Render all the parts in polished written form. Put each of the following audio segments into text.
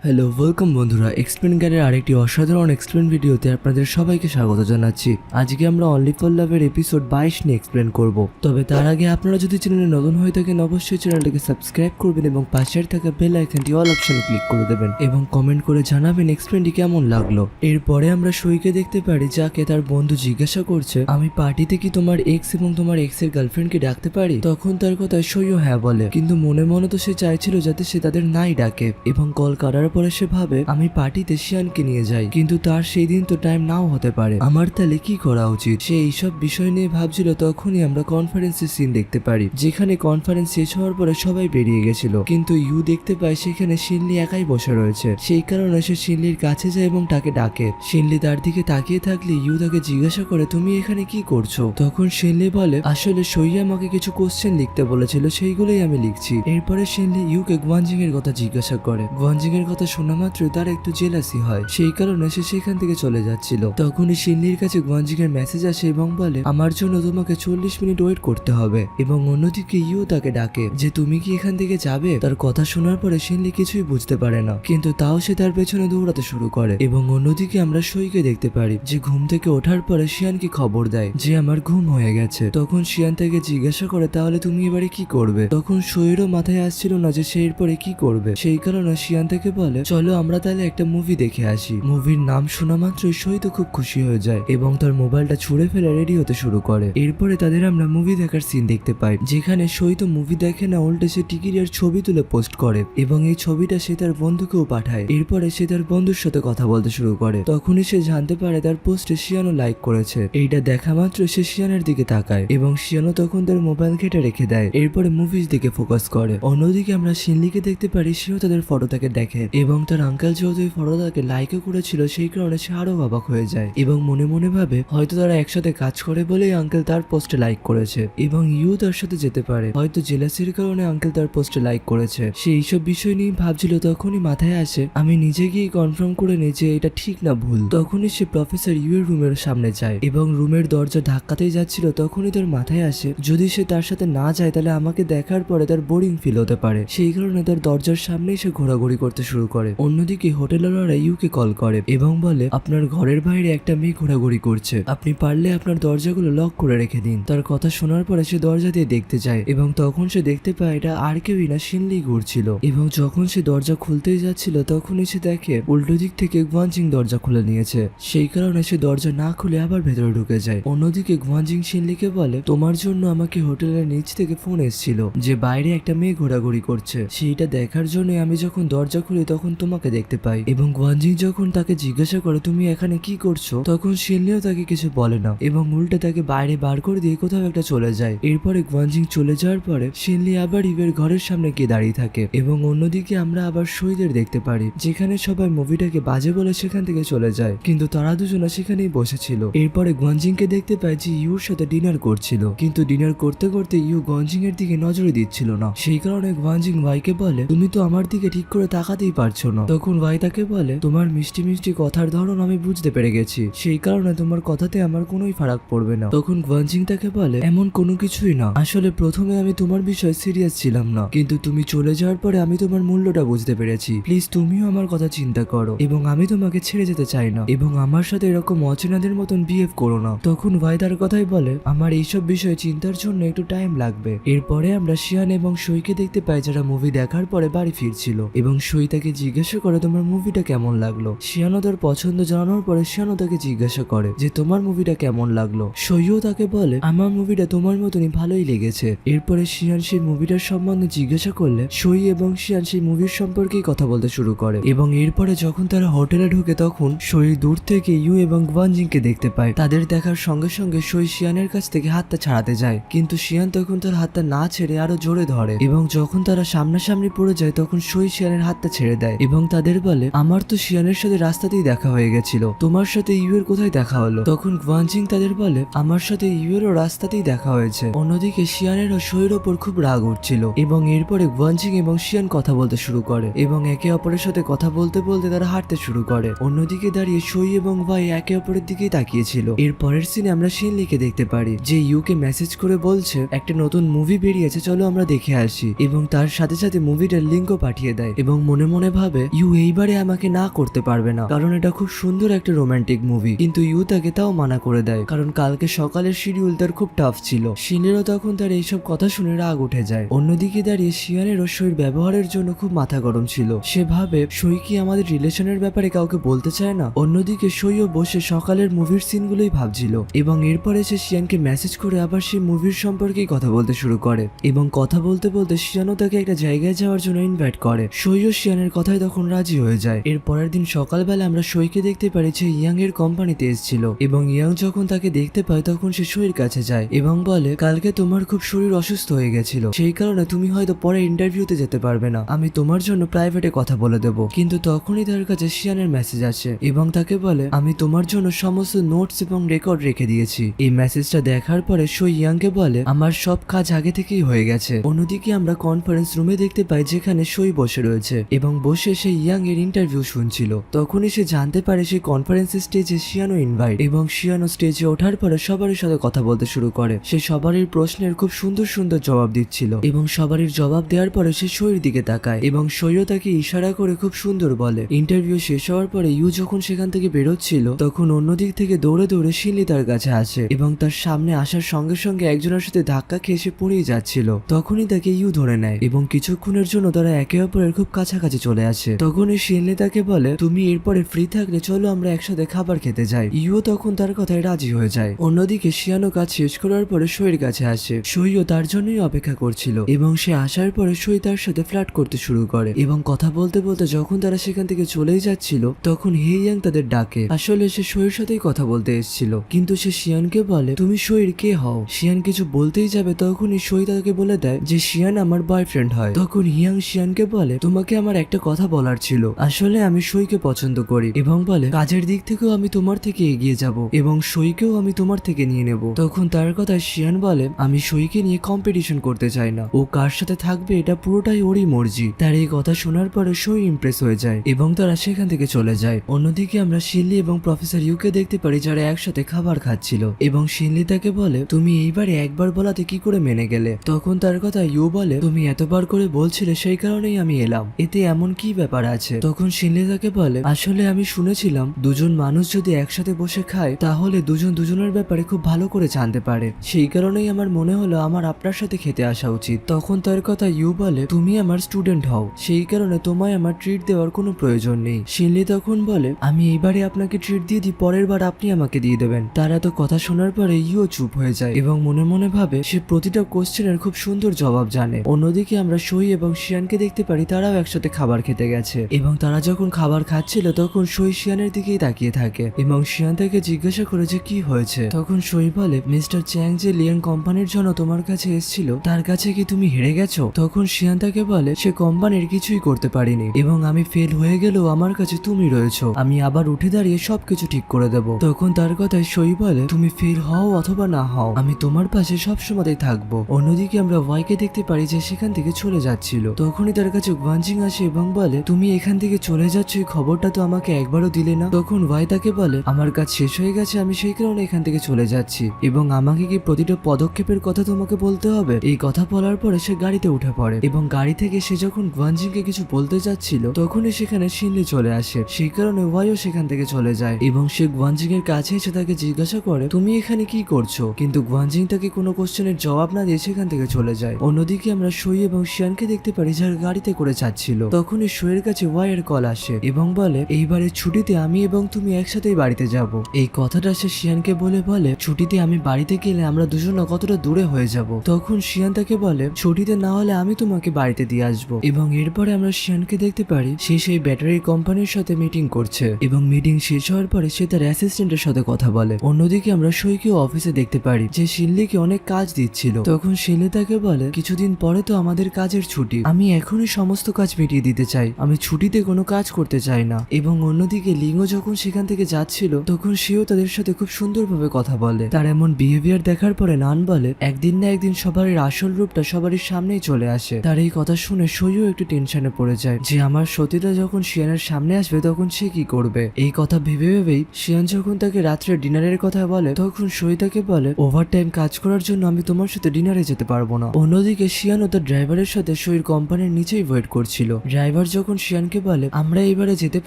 Hello welcome বন্ধুরা, explain গাইডের আরেকটি অসাধারণ এক্সপ্লেন ভিডিওতে আপনাদের সবাইকে স্বাগত জানাচ্ছি। আজকে আমরা অনলি ফর লাভের এপিসোড 22 নিয়ে এক্সপ্লেন করব। তবে তার আগে আপনারা যদি চ্যানেলে নতুন হয়ে থাকেন অবশ্যই চ্যানেলটাকে সাবস্ক্রাইব করবেন এবং পাশের থাকা বেল আইকনটি অল অপশনে ক্লিক করে দেবেন এবং কমেন্ট করে জানাবেন এক্সপ্লেনটি কেমন লাগলো। এরপরে আমরা সইকে দেখতে পারি যাকে তার বন্ধু জিজ্ঞাসা করছে, আমি পার্টিতে কি তোমার এক্স এবং তোমার এক্স এর গার্লফ্রেন্ডকে ডাকতে পারি? তখন তার কথায় সইও হ্যাঁ বলে, কিন্তু মনে মনে তো সে চাইছিল যাতে সে তাদের নাই ডাকে এবং কল কাটার পরে সে ভাবে আমি পার্টিতে শিয়ানকে নিয়ে যাই, কিন্তু তার সেই দিন তো টাইম নাও হতে পারে। আমার তাহলে কি করা উচিত? সে এইসব বিষয় নিয়ে ভাবছিল। তখনই আমরা কনফারেন্সের সিন দেখতে পারি, যেখানে কনফারেন্স শেষ হওয়ার পরে সবাই বেরিয়ে গেছিল, কিন্তু ইউ দেখতে পায় সেখানে শিনলি একাই বসে রয়েছে। সেই কারণে সে শিনলির কাছে যায় এবং তাকে ডাকে। শিনলি তার দিকে তাকিয়ে থাকলে ইউ তাকে জিজ্ঞাসা করে, তুমি এখানে কি করছো? তখন শিনলি বলে, আসলে সইয়া আমাকে কিছু কোশ্চেন লিখতে বলেছিল, সেইগুলোই আমি লিখছি। এরপরে শিনলি ইউকে গুয়ানজিং এর কথা জিজ্ঞাসা করে। গুয়ানজিং এর কথা শোনা মাত্র তার একটু জেলাসি হয়, সেই কারণে সে সেখান থেকে চলে যাচ্ছিল। তখনই শিনলির কাছে গুয়ানজিং এর মেসেজ আসে এবং বলে, আমার জন্য তোমাকে 40 মিনিট ওয়েট করতে হবে। এবং অন্যদিকে ইউ তাকে ডাকে যে তুমি কি এখান থেকে যাবে? তার কথা শোনার পরে শিনলি কিছুই বুঝতে পারে না, কিন্তু তাও সে তার পেছনে দৌড়াতে শুরু করে। এবং অন্যদিকে আমরা সইকে দেখতে পারি যে ঘুম থেকে ওঠার পরে শিয়ানকে খবর দেয় যে আমার ঘুম হয়ে গেছে। তখন শিয়ান তাকে জিজ্ঞাসা করে, তাহলে তুমি এবারে কি করবে? তখন সইয়েরও মাথায় আসছিল না যে সে এরপরে কি করবে। সেই কারণে শিয়ান থেকে বলে, চলো আমরা তাহলে একটা মুভি দেখে আসি। মুভির নাম শোনা মাত্রই সই তো খুব খুশি হয়ে যায় এবং তার মোবাইলটা ছুঁড়ে ফেলে রেডি হতে শুরু করে। এরপরে তাদের আমরা মুভি দেখার সিন দেখতে পাই, যেখানে সই তো মুভি দেখে না, উল্টে সে টিকিটের ছবি তুলে পোস্ট করে এবং এই ছবিটা সে তার বন্ধুকেও পাঠায়। এরপরে সে তার বন্ধুর সাথে কথা বলতে শুরু করে। তখনই সে জানতে পারে তার পোস্টে শিয়ানও লাইক করেছে। এইটা দেখা মাত্র সে শিয়ানের দিকে তাকায় এবং শিয়ানও তখন তার মোবাইল কেটে রেখে দেয়। এরপরে মুভির দিকে ফোকাস করে। অন্যদিকে আমরা শিনলিকে দেখতে পারি, সেও তাদের ফটোটাকে দেখে এবং তার আঙ্কেল যেহেতু এই ফটোটাকে লাইকও করেছিল, সেই কারণে সে আরো অবাক হয়ে যায় এবং মনে মনে ভাবে হয়তো তারা একসাথে কাজ করে বলেই আঙ্কেল তার পোস্টে লাইক করেছে এবং ইউ তার সাথে যেতে পারে, হয়তো জেলাসির কারণে আঙ্কেল তার পোস্টে লাইক করেছে। সে এইসব বিষয় নিয়ে ভাবছিল। তখনই মাথায় আসে, আমি নিজে গিয়ে কনফার্ম করে নিই যে এটা ঠিক না ভুল। তখনই সে প্রফেসর ইউ এর রুমের সামনে যায় এবং রুমের দরজা ধাক্কাতেই যাচ্ছিল। তখনই তার মাথায় আসে, যদি সে তার সাথে না যায় তাহলে আমাকে দেখার পরে তার বোরিং ফিল হতে পারে। সেই কারণে তার দরজার সামনেই সে ঘোরাঘুরি করতে শুরু করে। অন্যদিকে হোটেলওয়ালারা ইউকে কল করে এবং বলে, আপনার ঘরের বাইরে একটা মেয়ে ঘোরাঘুরি করছে, আপনি পারলে আপনার দরজাগুলো লক করে রেখে দিন। তার কথা শোনার পরে সে দরজা দিয়ে দেখতে যায় এবং তখন সে দেখতে পায় এটা আর কেউই না, শিনলি ঘুরছিল। এবং যখন সে দরজা খুলতেই যাচ্ছিল তখনই সে দেখে উল্টো দিক থেকে গুয়ানজিং দরজা খুলে নিয়েছে। সেই কারণে সে দরজা না খুলে আবার ভেতরে ঢুকে যায়। অন্যদিকে গুয়ানজিং শিনলিকে বলে, তোমার জন্য আমাকে হোটেলের নিচ থেকে ফোন এসেছিল যে বাইরে একটা মেয়ে ঘোরাঘুরি করছে, সেইটা দেখার জন্য আমি যখন দরজা খুলি তখন তোমাকে দেখতে পাই। এবং গুয়ানজিং যখন তাকে জিজ্ঞাসা করে তুমি এখানে কি করছো, তখন শিনলিও তাকে কিছু বলে না এবং উল্টে তাকে বাইরে বার করে দিয়ে কোথাও একটা চলে যায়। এরপরে গুয়ানজিং চলে যাওয়ার পরে শিনলি আবার ইভের ঘরের সামনে গিয়ে দাঁড়িয়ে থাকে এবং অন্যদিকে আমরা আবার সইদের দেখতে পারি, যেখানে সবাই মুভিটাকে বাজে বলে সেখান থেকে চলে যায়, কিন্তু তারা দুজনে সেখানেই বসেছিল। এরপরে গুয়ানজিংকে দেখতে পায় যে ইউর সাথে ডিনার করছিল, কিন্তু ডিনার করতে করতে ইউ গুয়ানজিং এর দিকে নজরে দিচ্ছিল না। সেই কারণে গুয়ানজিং ভাইকে বলে, তুমি তো আমার দিকে ঠিক করে তাকাতেই পারছো না। তখন ভাই তাকে বলে, তোমার মিষ্টি মিষ্টি কথার ধরন আমি বুঝতে পেরে গেছি, সেই কারণে তোমার কথাতে আমার কোনোই ফারাক পড়বে না। তখন গুয়ানজিং তাকে বলে, এমন কোনো কিছুই না, আসলে প্রথমে আমি তোমার বিষয়ে সিরিয়াস ছিলাম না, কিন্তু তুমি চলে যাওয়ার পরে আমি তোমার মূল্যটা বুঝতে পেরেছি। প্লিজ তুমিও আমার কথা চিন্তা করো এবং আমি তোমাকে ছেড়ে যেতে চাই না এবং আমার সাথে এরকম অচেনাদের মতন বিহেভ করো না। তখন ভাই তার কথাই বলে, আমার এইসব বিষয়ে চিন্তার জন্য একটু টাইম লাগবে। এরপরে আমরা শিয়ান এবং সইকে দেখতে পাই, যারা মুভি দেখার পরে বাড়ি ফিরছিল এবং সই তাকে জিজ্ঞাসা করে তোমার মুভিটা কেমন লাগলো। শিয়ানও তার পছন্দ জানানোর পরে শিয়ানও তাকে জিজ্ঞাসা করে যে তোমার মুভিটা কেমন লাগলো। সইও তাকে বলে, আমার মুভিটা তোমার মতনই ভালোই লেগেছে। এরপরে শিয়ান সেই মুভিটার সম্বন্ধে জিজ্ঞাসা করলে সই এবং শিয়ান সেই মুভির সম্পর্কেই কথা বলতে শুরু করে এবং এরপরে যখন তারা হোটেলে ঢুকে তখন সই দূর থেকে ইউ এবং গুয়ানজিংকে দেখতে পায়। তাদের দেখার সঙ্গে সঙ্গে সই শিয়ানের কাছ থেকে হাতটা ছাড়াতে যায়, কিন্তু শিয়ান তখন তার হাতটা না ছেড়ে আরো জোরে ধরে এবং যখন তারা সামনাসামনি পড়ে যায় তখন সই শিয়ানের হাতটা ছেড়ে দেয় এবং তাদের বলে, আমার তো শিয়ানের সাথে রাস্তাতেই দেখা হয়ে গেছিল, তোমার সাথে ইউ এর কোথায় দেখা হলো? তখন গুয়ানজিং তাদের বলে, আমার সাথে ইউ এরও রাস্তাতেই দেখা হয়েছে। অন্যদিকে শিয়ানেরও সইয়ের ওপর খুব রাগ উঠছিল এবং এরপরে গুয়ানজিং এবং শিয়ান কথা বলতে শুরু করে এবং একে অপরের সাথে কথা বলতে বলতে তারা হাঁটতে শুরু করে। অন্যদিকে দাঁড়িয়ে সই এবং ভাই একে অপরের দিকেই তাকিয়েছিল। এর পরের সিনে আমরা শিনলিকে দেখতে পারি যে ইউকে মেসেজ করে বলছে একটা নতুন মুভি বেরিয়েছে, চলো আমরা দেখে আসি এবং তার সাথে সাথে মুভিটার লিঙ্কও পাঠিয়ে দেয় এবং মনে মনে ভাবে ইউ এইবারে আমাকে না করতে পারবে না, কারণ এটা খুব সুন্দর একটা রোমান্টিক মুভি। কিন্তু ইউ তাকে তাও মানা করে দেয়, কারণ কালকে সকালের শিডিউল তার খুব টাফ ছিল। শিনেরও তখন তার এইসব কথা শুনে রাগ উঠে যায়। অন্যদিকে দাঁড়িয়ে শিয়ানেরও সইর ব্যবহারের জন্য খুব মাথা গরম ছিল। সে ভাবে সই কি আমাদের রিলেশনের ব্যাপারে কাউকে বলতে চায় না। অন্যদিকে সইও বসে সকালের মুভির সিনগুলোই ভাবছিল, এবং এরপরে সে শিয়ানকে মেসেজ করে আবার সেই মুভির সম্পর্কেই কথা বলতে শুরু করে। এবং কথা বলতে বলতে শিয়ানও তাকে একটা জায়গায় যাওয়ার জন্য ইনভাইট করে। সইও শিয়ানের কথায় তখন রাজি হয়ে যায়। এর পরের দিন সকালবেলা আমরা সইকে দেখতে পারি যে ইয়াং এর কোম্পানিতে এসেছিল, এবং ইয়াং যখন তাকে দেখতে পায় তখন সে সইর কাছে যায় এবং বলে কালকে তোমার খুব শরীর অসুস্থ হয়ে গেছিল, সেই কারণে তুমি হয়তো পরে ইন্টারভিউতে যেতে পারবে না, আমি তোমার জন্য প্রাইভেটে কথা বলে দেবো। কিন্তু তখনই তার কাছে শিয়ানের মেসেজ আসে এবং তাকে বলে আমি তোমার জন্য সমস্ত নোটস এবং রেকর্ড রেখে দিয়েছি। এই মেসেজটা দেখার পরে সই ইয়াংকে বলে আমার সব কাজ আগে থেকেই হয়ে গেছে। অন্যদিকে আমরা কনফারেন্স রুমে দেখতে পাই যেখানে সই বসে রয়েছে এবং বসে সে ইয়াং এর ইন্টারভিউ শুনছিল। তখনই সে জানতে পারে সেই কনফারেন্স স্টেজে শিয়ানো ইনভাইট, এবং শিয়ানো স্টেজে ওঠার পরে সবারই সাথে কথা বলতে শুরু করে। সে সবারই প্রশ্নের খুব সুন্দর সুন্দর জবাব দিচ্ছিল, এবং সবারই জবাব দেওয়ার পরে সে সইয়ের দিকে তাকায় এবং সইও তাকে ইশারা করে খুব সুন্দর বলে। ইন্টারভিউ শেষ হওয়ার পরে ইউ যখন সেখান থেকে বেরোচ্ছিল তখন অন্যদিক থেকে দৌড়ে দৌড়ে শিনলি তার কাছে আসে এবং তার সামনে আসার সঙ্গে সঙ্গে একজনের সাথে ধাক্কা খেয়ে সে পড়েই যাচ্ছিল। তখনই তাকে ইউ ধরে নেয় এবং কিছুক্ষণের জন্য তারা একে অপরের খুব কাছাকাছি চলে আসে। তখনই শিনলি তাকে বলে তুমি এরপরে ফ্রি থাকলে চলো আমরা একসাথে খাবার খেতে যাই। ইউ তখন তার কথায় রাজি হয়ে যায়। অন্যদিকে শিয়ানো কাজ শেষ করার পরে সইয়ের কাছে আসে। সইও তার জন্যই অপেক্ষা করছিল এবং সে আসার পরে সই তার সাথে ফ্লার্ট করতে শুরু করে এবং কথা বলতে বলতে যখন তারা সেখান থেকে চলেই যাচ্ছিল তখন হে ইয়াং তাদের ডাকে। আসলে সে সইয়ের সাথেই কথা বলতে এসেছিল, কিন্তু সে শিয়ানকে বলে তুমি সইয়ের কে হও। শিয়ান কিছু বলতেই যাবে তখনই সই তাকে বলে দেয় যে শিয়ান আমার বয়ফ্রেন্ড হয়। তখন হিয়াং শিয়ানকে বলে তোমাকে আমার একটা কথা বলার ছিল, আসলে আমি সইকে পছন্দ করি এবং বলে কাজের দিক থেকেও আমি তোমার থেকে এগিয়ে যাব এবং সইকেও আমি তোমার থেকে নিয়ে নেব। তখন তার কথা শিয়ান বলে আমি সইকে নিয়ে কম্পিটিশন করতে চাই না, ও কার সাথে থাকবে এটা পুরোটাই ওরই মর্জি। তার এই কথা শোনার পরে সই ইমপ্রেস হয়ে যায় এবং তারা সেখান থেকে চলে যায়। অন্যদিকে আমরা শিনলি এবং প্রফেসর ইউকে দেখতে পারি যারা একসাথে খাবার খাচ্ছিল এবং শিনলি তাকে বলে তুমি এইবারে একবার বলাতে কি করে মেনে গেলে। তখন তার কথা ইউ বলে তুমি এতবার করে বলছিলে সেই কারণেই আমি এলাম, এতে এমন কি ব্যাপার আছে। তখন শিনলি তাকে বলে আসলে আমি শুনেছিলাম দুজন মানুষ যদি একসাথে বসে খায় তাহলে দুজন দুজনের ব্যাপারে খুব ভালো করে জানতে পারে, সেই কারণেই আমার মনে হলো আমার আপনার সাথে খেতে আসা উচিত। তখন তার কথা ইউ বলে তুমি আমার স্টুডেন্ট হও, সেই কারণে তোমায় আমার ট্রিট দেওয়ার কোনো প্রয়োজন নেই। শিনলি তখন বলে আমি এইবারে আপনাকে ট্রিট দিয়ে দিই, পরের বার আপনি আমাকে দিয়ে দেবেন। তার এত কথা শোনার পরে ইউ চুপ হয়ে যায় এবং মনে মনে ভাবে সে প্রতিটা কোশ্চেনের খুব সুন্দর জবাব জানে। অন্যদিকে আমরা সই এবং শিয়ানকে দেখতে পারি তারাও একসাথে খাবার খেতে গেছে এবং তারা যখন খাবার খাচ্ছিল তখন সই শিয়ানের দিকেই তাকিয়ে থাকে এবং শিয়ান তাকে জিজ্ঞাসা করে যে কি হয়েছে। তখন সই বলে মিস্টার চ্যাং যে লিয়াং কোম্পানির জন্য তোমার কাছে এসেছিল তার কাছে কি তুমি হেরে গেছো। তখন শিয়ান তাকে বলে সে কোম্পানির কিছুই করতে পারিনি এবং আমি ফেল হয়ে গেলেও আমার কাছে তুমি রয়েছো, আমি আবার উঠে দাঁড়িয়ে সবকিছু ঠিক করে দেব। তখন তার কথায় সই বলে তুমি ফেল হও অথবা না হও আমি তোমার পাশে সবসময় থাকবো। অন্যদিকে আমরা ওয়াইকে দেখতে পারি যে সেখান থেকে চলে যাচ্ছিল। তখনই তার কাছে গুয়ানজিং আসে এবং বলে তুমি এখান থেকে চলে যাচ্ছ এই খবরটা তো আমাকে একবারও দিলে না। তখন ওয়াই তাকে বলে আমার কাজ শেষ হয়ে গেছে, আমি সেই কারণে এখান থেকে চলে যাচ্ছি এবং আমাকে কি প্রতিটা পদক্ষেপের কথা তোমাকে বলতে হবে। এই কথা বলার পরে সে গাড়িতে উঠে পড়ে এবং গাড়ি থেকে সে যখন গুয়ানজিংকে কিছু বলতে যাচ্ছিল তখনই সেখানে শিনলি চলে আসে, সেই কারণে ওয়াইও সেখান থেকে চলে যায় এবং সে গুয়ানজিং এর কাছে এসে তাকে জিজ্ঞাসা করে তুমি এখানে কি করছো, কিন্তু গুয়ানজিং তাকে কোনো কোশ্চেনের জবাব না দিয়ে সেখান থেকে চলে যায়। অন্যদিকে আমরা সই এবং শিয়ানকে দেখতে পারি যার গাড়িতে করে যাচ্ছিল। তখনই সইয়ের কাছে ওয়াই এর কল আসে এবং বলে এইবারের ছুটিতে আমি এবং তুমি একসাথেই বাড়িতে যাব। এই কথাটা সে শিয়ানকে বলে ছুটিতে আমি বাড়িতে গেলে আমরা দুজন কতটা দূরে হয়ে যাব। তখন শিয়ান তাকে বলে ছুটিতে না হলে আমি তোমাকে বাড়িতে দিয়ে আসবো। এবং এরপরে আমরা শিয়ানকে দেখতে পারি সে সেই ব্যাটারি কোম্পানির সাথে মিটিং করছে এবং মিটিং শেষ হওয়ার পরে সে তার অ্যাসিস্ট্যান্টের সাথে কথা বলে। অন্যদিকে আমরা সইকেও অফিসে দেখতে পারি যে শিনলিকে অনেক কাজ দিচ্ছিল। তখন শিনলি তাকে বলে কিছুদিন পরে তো আমাদের কাজের ছুটি, আমি এখনই সমস্ত কাজ মিটিয়ে দিতে চাই, আমি ছুটিতে কোনো কাজ করতে চাই না। এবং অন্যদিকে লিঙ্গো যখন সেখান থেকে যাচ্ছিল তখন সেও তাদের সাথে খুব সুন্দরভাবে কথা বলে। তার এমন বিহেভিয়ার দেখার পরে নান বলে একদিন না একদিন সবারই আসল রূপটা সবারই সামনেই চলে আসে। তার এই কথা শুনে সইও একটু টেনশনে পড়ে যায় যে আমার সতীটা যখন শিয়ানের সামনে আসবে তখন সে কি করবে। এই কথা ভেবে ভেবেই শিয়ান যখন তাকে রাত্রে ডিনারের কথা বলে তখন সই তাকে বলে ওভারটাইম কাজ করার জন্য আমি তোমার সাথে ডিনারে যেতে পারবো না। অন্যদিকে শিয়ান ও তার ড্রাইভারের সাথে সইর কোম্পানির নিচেই ওয়েট করছিল। ড্রাইভার এবার যখন শিয়ানকে বলে আমরা এবারে যেতে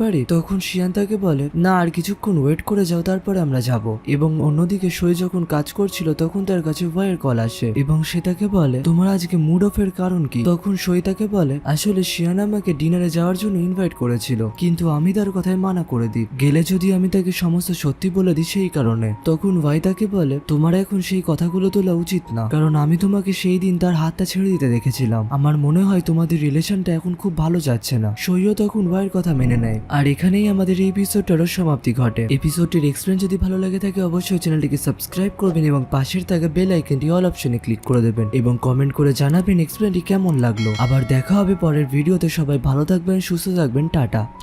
পারি, তখন শিয়ান তাকে বলে না, আর কিছুক্ষণ ওয়েট করে যাও, তারপরে আমরা যাব। এবং অন্যদিকে সই যখন কাজ করছিল তখন তার কাছে ভয়ের কল আসে এবং সে তাকে বলে তোমার আজকে মুড অফ এর কারণ কি? তখন সই তাকে বলে আসলে শিয়ান আমাকে ডিনারে যাওয়ার জন্য ইনভাইট করেছিল, কিন্তু আমি তার কথায় মানা করে দিই, গেলে যদি আমি তাকে সমস্ত সত্যি বলে দিই সেই কারণে। তখন ভাই তাকে বলে তোমার এখন সেই কথাগুলো তোলা উচিত না, কারণ আমি তোমাকে সেই দিন তার হাতটা ছেড়ে দিতে দেখেছিলাম। আমার মনে হয় তোমাদের রিলেশনটা এখন খুব ভালো যাচ্ছে না। সইও তখন ভাইয়ের কথা মেনে নেয়। আর এখানেই আমাদের এই এপিসোডটারও সমাপ্তি ঘটে। এপিসোডটির এক্সপ্লেন যদি ভালো লাগে থাকে অবশ্যই চ্যানেলটিকে সাবস্ক্রাইব করবেন এবং পাশের থাকা বেল আইকনটি অল অপশনে ক্লিক করে দেবেন এবং কমেন্ট করে জানাবেন এক্সপ্লেনটি কেমন লাগলো। আবার দেখা হবে পরের ভিডিওতে। সবাই ভালো থাকবেন, সুস্থ থাকবেন, টাটা।